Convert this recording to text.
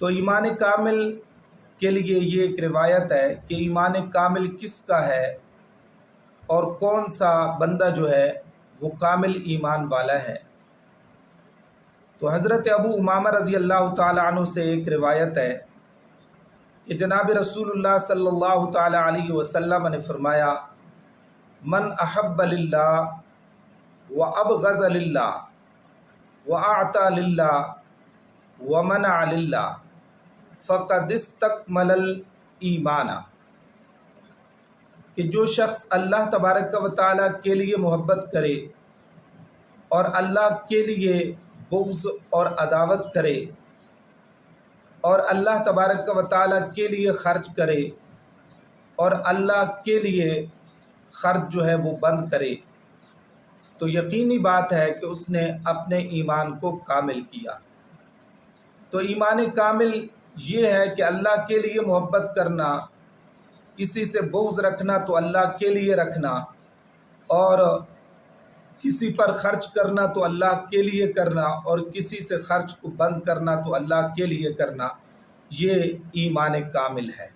تو ایمان کامل کے لیے یہ ایک روایت ہے کہ ایمان کامل کس کا ہے اور کون سا بندہ جو ہے وہ کامل ایمان والا ہے۔ تو حضرت ابو امامہ رضی اللہ تعالی عنہ سے ایک روایت ہے کہ جناب رسول اللہ صلی اللہ تعالی علیہ وسلم نے فرمایا، من احب للہ وابغض للہ واعطى للہ ومنع للہ فقد استکمل الایمان، کہ جو شخص اللہ تبارک و تعالیٰ کے لیے محبت کرے اور اللہ کے لیے بغض اور عداوت کرے اور اللہ تبارک و تعالیٰ کے لیے خرچ کرے اور اللہ کے لیے خرچ جو ہے وہ بند کرے، تو یقینی بات ہے کہ اس نے اپنے ایمان کو کامل کیا۔ تو ایمان کامل یہ ہے کہ اللہ کے لیے محبت کرنا، کسی سے بغض رکھنا تو اللہ کے لیے رکھنا، اور کسی پر خرچ کرنا تو اللہ کے لیے کرنا، اور کسی سے خرچ کو بند کرنا تو اللہ کے لیے کرنا، یہ ایمان کامل ہے۔